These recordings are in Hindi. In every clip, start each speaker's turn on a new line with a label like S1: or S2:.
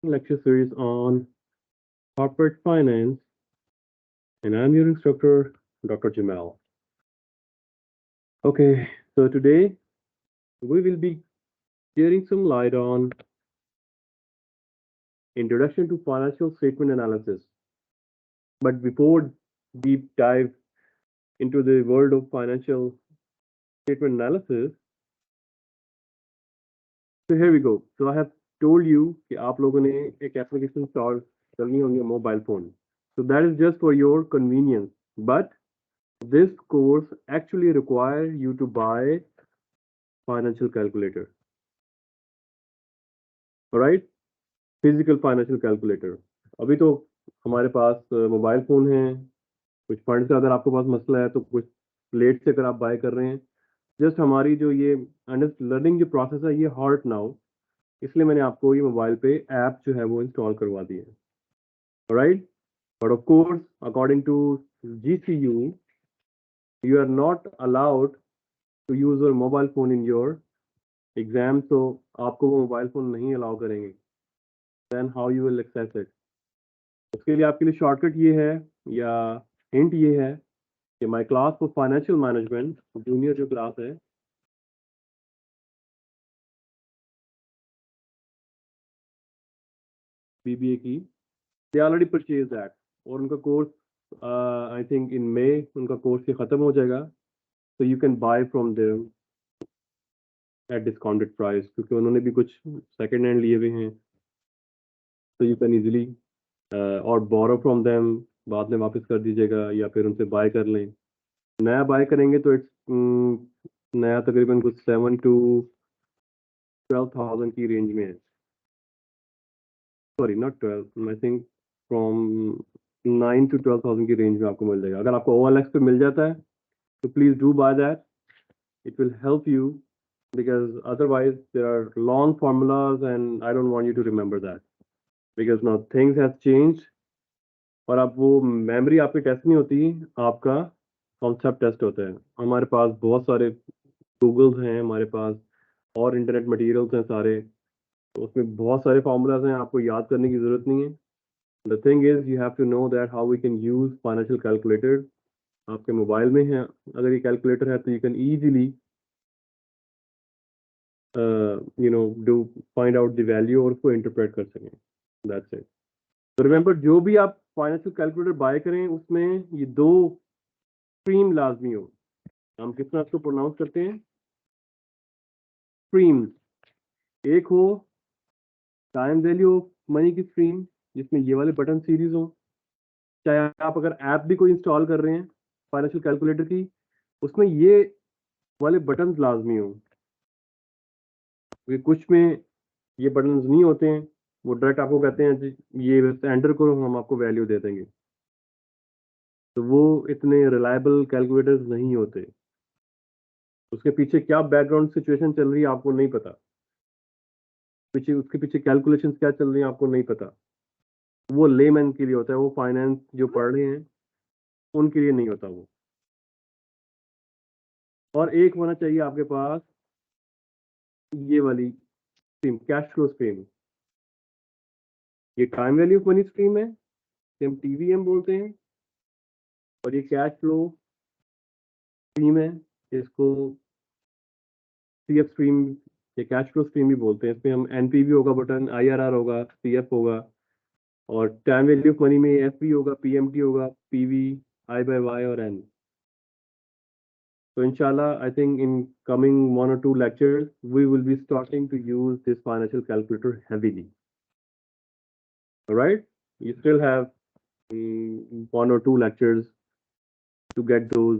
S1: lecture series on corporate finance, and I'm your instructor, Dr. Jamal. Okay, so today we will be sharing some light on introduction to financial statement analysis. But before deep dive into the world of financial statement analysis, so here we go. So I have told you कि आप लोगों ने एक एप्लीकेशन इंस्टॉल करनी होगी mobile phone. So that is just for your convenience. But this course actually require you to buy financial calculator. Alright? Physical financial calculator. अभी तो हमारे पास मोबाइल फोन है. कुछ फंड का अगर आपके पास मसला है तो कुछ लेट से अगर आप बाय कर रहे हैं, जस्ट हमारी जो ये लर्निंग जो प्रोसेस है ये हॉट नाउ, इसलिए मैंने आपको ये मोबाइल पे ऐप जो है वो इंस्टॉल करवा दी है. Right, but of course according to GCU you are not allowed to use your mobile phone in your exam. तो आपको वो मोबाइल फोन नहीं अलाउ करेंगे. Then how you will access it. उसके लिए आपके लिए शॉर्टकट ये है या हिंट ये है कि my class for financial management junior जो क्लास है, BBA की, दे ऑलरेडी परचेज दैट. और उनका कोर्स आई थिंक इन मई उनका कोर्स ये ख़त्म हो जाएगा. तो you can buy from them at discounted price, क्योंकि उन्होंने भी कुछ सेकेंड हैंड लिए हुए हैं. तो यू कैन इजीली और बोरो फ्रॉम देम, बाद में वापस कर दीजिएगा या फिर उनसे बाय कर लें. नया बाय करेंगे तो इट्स नया तकरीबन कुछ 7 to 12,000 की रेंज में है. Sorry not 12, I think from 9 to 12,000 की रेंज में आपको मिल जाएगा. अगर आपको OLX पे मिल जाता है तो please do by that. It will help you because otherwise there are long formulas and I don't want you to remember that because now things have changed. और अब वो मेमोरी आपकी टेस्ट नहीं होती, आपका कॉन्सेप्ट टेस्ट होता है. हमारे पास बहुत सारे गूगल्स हैं, हमारे पास और इंटरनेट मटेरियल्स हैं सारे. तो उसमें बहुत सारे फार्मूलाज हैं, आपको याद करने की ज़रूरत नहीं है. The thing is you have to know that how we can use financial calculator. आपके मोबाइल में है अगर ये कैलकुलेटर है तो you can easily do find out the value और उसको इंटरप्रेट कर सकें. That's it. तो रिमेंबर, जो भी आप फाइनेंशियल कैलकुलेटर बाय करें उसमें ये दो स्ट्रीम लाजमी हो. हम किस तरह इसको प्रोनाउंस करते हैं? स्ट्रीम. एक हो टाइम वैल्यू ऑफ मनी की स्ट्रीम, जिसमें ये वाले बटन सीरीज हो. चाहे आप अगर ऐप भी कोई इंस्टॉल कर रहे हैं फाइनेंशियल कैलकुलेटर की, उसमें ये वाले बटन लाजमी हो. क्योंकि कुछ में ये बटन नहीं होते हैं, वो डायरेक्ट आपको कहते हैं जी ये एंटर करो, हम आपको वैल्यू दे देंगे. तो वो इतने रिलायबल कैलकुलेटर्स नहीं होते. उसके पीछे क्या बैकग्राउंड सिचुएशन चल रही है आपको नहीं पता, पीछे उसके पीछे कैलकुलेशंस क्या चल रही है आपको नहीं पता. वो लेमैन के लिए होता है, वो फाइनेंस जो पढ़ रहे हैं उनके लिए नहीं होता वो. और एक होना चाहिए आपके पास ये वाली स्ट्रीम, कैश फ्लो स्ट्रीम. ये टाइम वैल्यू मनी स्ट्रीम है, हम TVM बोलते हैं. और ये कैश फ्लो स्ट्रीम है, इसको CF स्ट्रीम या कैश फ्लो स्ट्रीम भी बोलते हैं. इसमें हम NPV होगा बटन, IRR होगा, CF होगा, और टाइम वैल्यू ऑफ मनी में FV होगा, PMT होगा, PV, I/Y और N. So inshallah, I think in coming 1 or 2 lectures, we will be starting to use this financial calculator heavily. All right? You still have 1 or 2 lectures to get those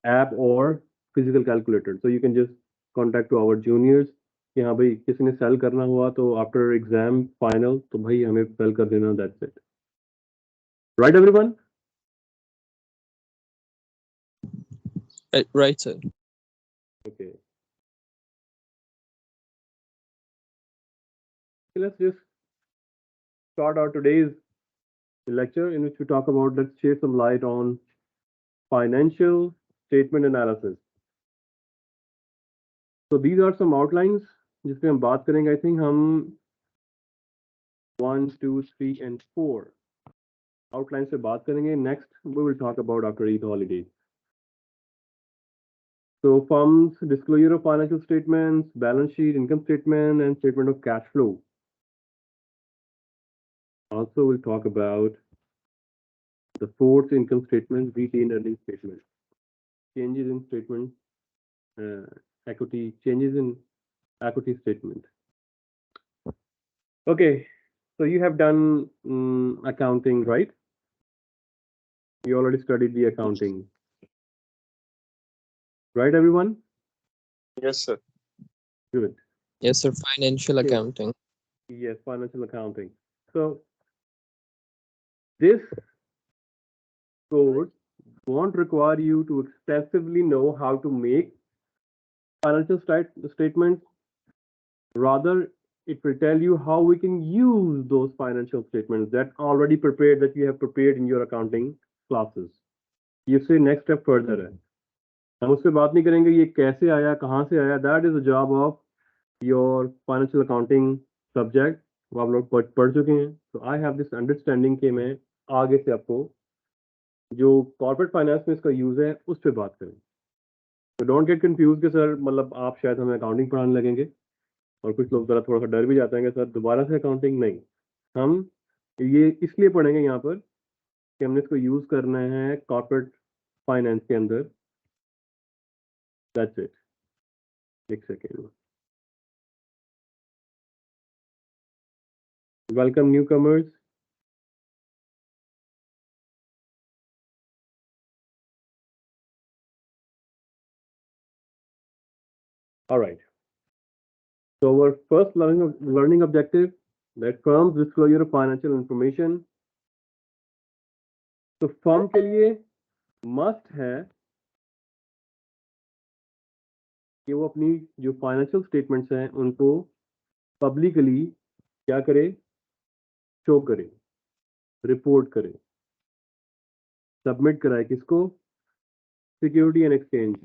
S1: app or physical calculator. So you can just contact to our juniors कि हाँ भाई किसी ने सेल करना हुआ तो आफ्टर एग्जाम फाइनल तो भाई हमें सेल कर देना. That's it. Right everyone?
S2: Right, sir.
S1: Okay. So let's just start our today's lecture in which we talk about, let's shed some light on financial statement analysis. So these are some outlines जिसमें हम बात करेंगे. आई थिंक हम 1, 2, 3 and 4 आउटलाइन से बात करेंगे. Next we will talk about after Eid holidays. So firms disclosure of financial statements, balance sheet, income statement, and statement of cash flow. Also, we'll talk about the fourth income statement, retained earnings statement, changes in statement, changes in equity statement. Okay, so you have done accounting, right? You already studied the accounting, right, everyone?
S2: Yes, sir.
S1: Good.
S3: Yes, sir. Financial
S1: Okay.
S3: accounting.
S1: Yes, financial accounting. So this course won't require you to extensively know how to make financial statements. Rather, it will tell you how we can use those financial statements that already prepared, that you have prepared in your accounting classes. ये से next step further है. हम उससे बात नहीं करेंगे ये कैसे आया, कहाँ से आया. That is the job of your financial accounting subject. वो आप लोग पढ़ चुके हैं. So I have this understanding कि मैं आगे से आपको जो कॉर्पोरेट फाइनेंस में इसका यूज है उस पर बात करें. तो डोंट गेट कंफ्यूज कि सर मतलब आप शायद हमें अकाउंटिंग पढ़ाने लगेंगे, और कुछ लोग जरा थोड़ा सा डर भी जाते हैं कि सर दोबारा से अकाउंटिंग. नहीं, हम ये इसलिए पढ़ेंगे यहाँ पर कि हमने इसको यूज करना है कॉर्पोरेट फाइनेंस के अंदर. That's it. एक second. Welcome newcomers. All right. So our first learning objective, that firms disclosure of financial information. तो फर्म के लिए मस्ट है कि वो अपनी जो फाइनेंशियल स्टेटमेंट्स हैं उनको पब्लिकली क्या करे, शो करे, रिपोर्ट करे, सबमिट कराए. किसको? Security and exchange.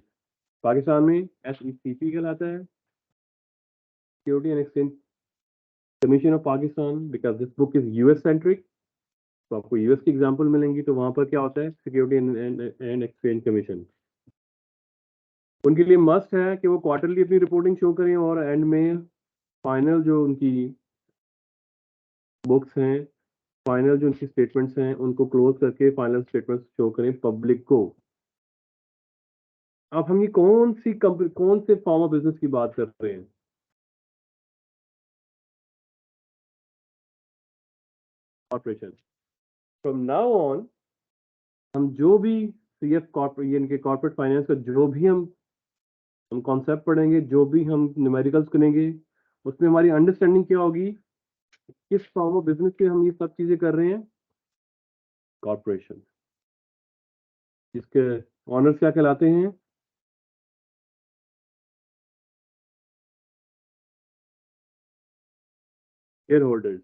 S1: पाकिस्तान में SEC कहलाता है, security and exchange commission of Pakistan, because this book is US centric. तो आपको US की एग्जांपल मिलेंगी, तो वहां पर क्या होता है, सिक्योरिटी एंड एक्सचेंज कमीशन. उनके लिए मस्ट है कि वो क्वार्टरली अपनी रिपोर्टिंग शो करें, और एंड में फाइनल जो उनकी बुक्स हैं, फाइनल जो उनकी स्टेटमेंट्स हैं, उनको क्लोज करके फाइनल स्टेटमेंट्स शो करें पब्लिक को. अब हम ये कौन से फॉर्म ऑफ बिजनेस की बात कर रहे हैं? कॉर्पोरेशन. फ्रॉम नाउ ऑन हम जो भी CF कॉर्पोरेट, इनके कॉर्पोरेट फाइनेंस का जो भी हम कॉन्सेप्ट पढ़ेंगे, जो भी हम न्यूमेरिकल्स करेंगे, उसमें हमारी अंडरस्टैंडिंग क्या होगी, किस फॉर्म ऑफ बिजनेस के हम ये सब चीजें कर रहे हैं. कॉर्पोरेशन. जिसके ऑनर्स क्या कहलाते हैं? Share holders.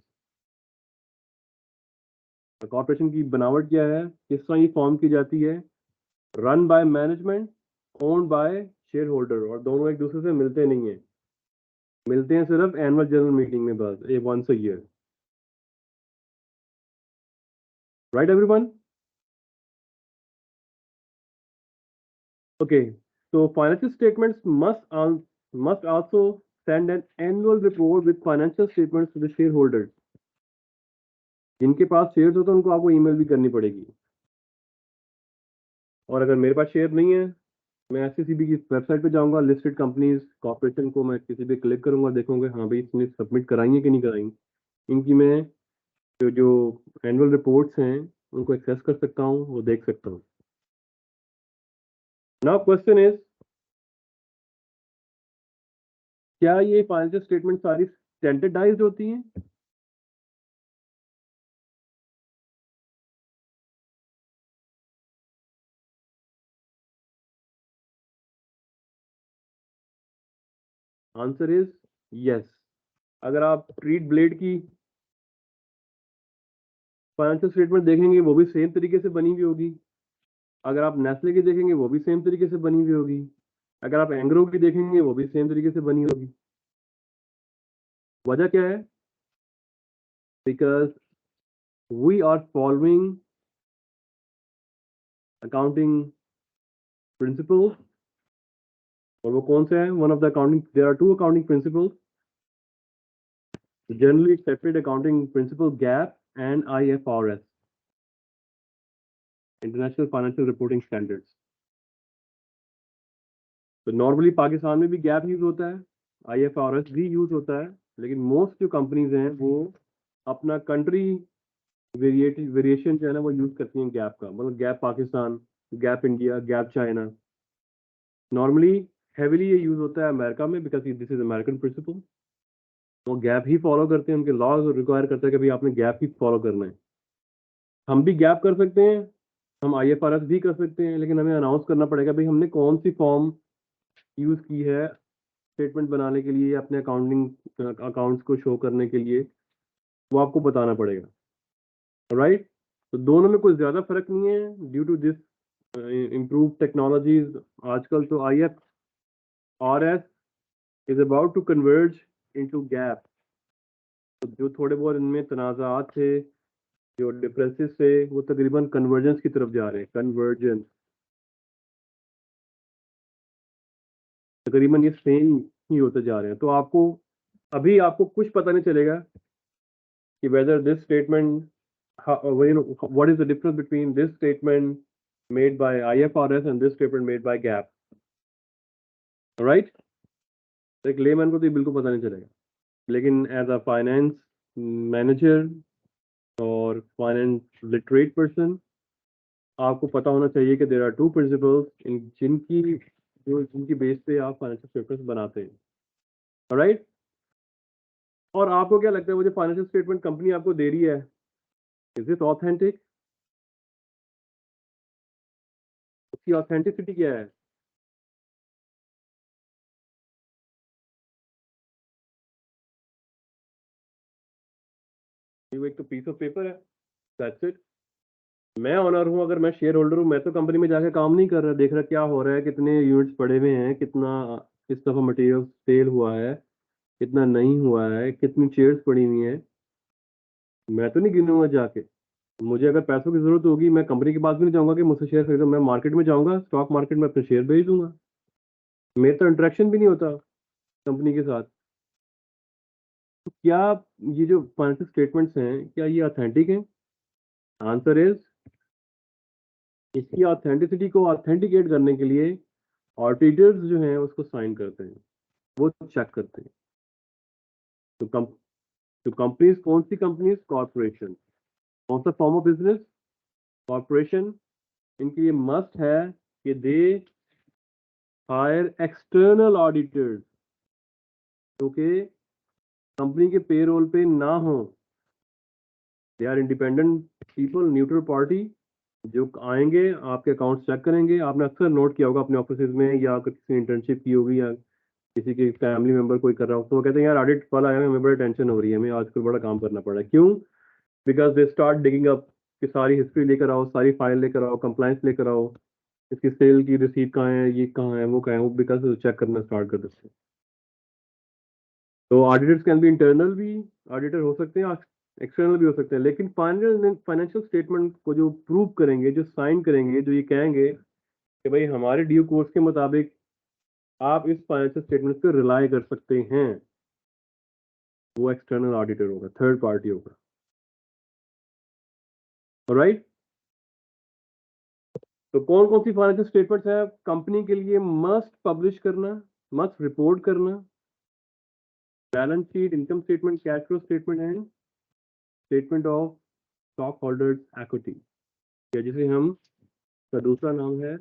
S1: कॉर्पोरेशन की बनावट क्या है, किस तरह ये फॉर्म की जाती है? Run by management, owned by share holder. और दोनों एक दूसरे से मिलते नहीं है, मिलते हैं सिर्फ एनुअल जनरल मीटिंग में बस, once a year. Right everyone? Okay. So financial statements must also send an annual report with financial statements to the shareholders. जिनके पास शेयर्स होते हैं उनको आपको ईमेल भी करनी पड़ेगी. और अगर मेरे पास शेयर नहीं है, मैं SECB की वेबसाइट पे जाऊंगा, लिस्टेड कंपनीज कॉर्पोरेशन को मैं किसी भी क्लिक करूंगा, देखूंगा हाँ भाई इसने सबमिट कराई है कि नहीं कराई. इनकी मैं जो एनुअल रिपोर्ट्स हैं उनको एक्सेस कर सकता हूँ, वो देख सकता हूँ. नाउ क्वेश्चन इज, क्या ये फाइनेंशियल स्टेटमेंट सारी स्टैंडर्डाइज्ड होती हैं? Answer is yes. अगर आप ट्रीट ब्लेड की फाइनेंशियल स्टेटमेंट देखेंगे वो भी सेम तरीके से बनी हुई होगी. अगर आप नेस्ले की देखेंगे वो भी सेम तरीके से बनी हुई होगी. अगर आप एंग्रो की देखेंगे वो भी सेम तरीके से बनी होगी. वजह क्या है? because we are following accounting principles. और वो कौन से हैं? One of the accounting, there are two accounting principles. Generally accepted accounting principle, GAAP and IFRS, International Financial Reporting Standards. तो नॉर्मली पाकिस्तान में भी गैप यूज होता है, IFRS भी यूज होता है, लेकिन मोस्ट जो कंपनीज हैं वो अपना कंट्री वेरिएशन जो है ना वो यूज करती हैं गैप का, मतलब GAAP Pakistan, GAAP India, GAAP China. Normally heavily ये यूज होता है अमेरिका में, because this is American principle. वो गैप ही फॉलो करते हैं, उनके लॉज रिक्वायर करते हैं कि भाई आपने गैप ही फॉलो करना है. हम भी गैप कर सकते हैं, हम IFRS भी कर सकते हैं, लेकिन हमें अनाउंस करना पड़ेगा भाई हमने कौन सी फॉर्म यूज की है स्टेटमेंट बनाने के लिए, अपने अकाउंट्स को शो करने के लिए, वो आपको बताना पड़ेगा. राइट. तो दोनों में कोई ज्यादा फर्क नहीं है due to this improve technologies. आजकल तो IFRS is about to converge into GAAP. तो जो थोड़े बहुत इनमें तनाज़ात थे, जो डिफरेंसेस थे, वो तकरीबन कन्वर्जेंस की तरफ जा रहे हैं. कन्वर्जेंस तकरीबन ये सेम ही होते जा रहे हैं. तो अभी आपको कुछ पता नहीं चलेगा कि whether this statement, what is the difference between this statement made by IFRS and this statement made by GAAP. Right? एक लेमैन को तो बिल्कुल पता नहीं चलेगा, लेकिन एज अ फाइनेंस मैनेजर और फाइनेंस लिटरेट पर्सन आपको पता होना चाहिए कि देयर आर टू प्रिंसिपल्स जिनकी बेस पे आप फाइनेंशियल स्टेटमेंट्स बनाते हैं. राइट. और आपको क्या लगता है, वो जो फाइनेंशियल स्टेटमेंट कंपनी आपको दे रही है, इज इट ऑथेंटिक? उसकी ऑथेंटिसिटी क्या है? वो एक तो पीस ऑफ पेपर है, दैट्स इट. मैं ऑनर हूँ, अगर मैं शेयर होल्डर हूँ, मैं तो कंपनी में जाके काम नहीं कर रहा, देख रहा क्या हो रहा है, कितने यूनिट्स पड़े हुए हैं, कितना इस दफा मटेरियल सेल हुआ है, कितना नहीं हुआ है, कितनी चेयर्स पड़ी हुई हैं. मैं तो नहीं गिनूंगा जाके. मुझे अगर पैसों की जरूरत होगी, मैं कंपनी के पास भी नहीं जाऊंगा कि मुझसे शेयर खरीदो. मैं मार्केट में जाऊंगा, स्टॉक मार्केट में अपने शेयर बेच दूंगा. मेरा तो इंटरेक्शन भी नहीं होता कंपनी के साथ. तो क्या ये जो फाइनेंशियल स्टेटमेंट्स हैं, क्या ये ऑथेंटिक हैं? आंसर इज, इसकी ऑथेंटिसिटी को ऑथेंटिकेट करने के लिए ऑडिटर्स जो हैं उसको साइन करते हैं, वो चेक करते हैं. तो कंपनीज, कौन सी कंपनीज? कॉर्पोरेशन. कौन सा फॉर्म ऑफ बिजनेस? कॉर्पोरेशन. इनके लिए मस्ट है कि दे हायर एक्सटर्नल ऑडिटर्स, क्योंकि कंपनी के पेरोल पे ना हो. They are independent people, neutral party, जो आएंगे आपके अकाउंट चेक करेंगे. आपने अक्सर नोट किया होगा अपने ऑफिस में, या किसी इंटर्नशिप की होगी, या किसी के फैमिली मेंबर कोई कर रहा हो, तो वो कहते हैं यार ऑडिट वाला आया है, हमें बड़ा टेंशन हो रही है, हमें आजकल बड़ा काम करना पड़ रहा है. क्यों? Because they start digging up कि सारी हिस्ट्री लेकर आओ, सारी फाइल लेकर आओ, कंप्लाइंस लेकर आओ, इसकी सेल की रिसीट कहाँ है, ये कहाँ है, वो कहाँ है, वो बिकॉज चेक करना स्टार्ट कर देते हैं. तो ऑडिटर्स कैन बी इंटरनल भी ऑडिटर हो सकते हैं, एक्सटर्नल भी हो सकते हैं, लेकिन फाइनेंशियल स्टेटमेंट को जो प्रूव करेंगे, जो साइन करेंगे, जो ये कहेंगे कि भाई हमारे ड्यू कोर्स के मुताबिक आप इस फाइनेंशियल स्टेटमेंट पे रिलाई कर सकते हैं, वो एक्सटर्नल ऑडिटर होगा, थर्ड पार्टी होगा. राइट. तो कौन कौन सी फाइनेंशियल स्टेटमेंट्स है कंपनी के लिए मस्ट पब्लिश करना, मस्ट रिपोर्ट करना? Balance sheet, income statement, cash flow statement and statement of stock holders equity, या जिसे हम, का दूसरा नाम है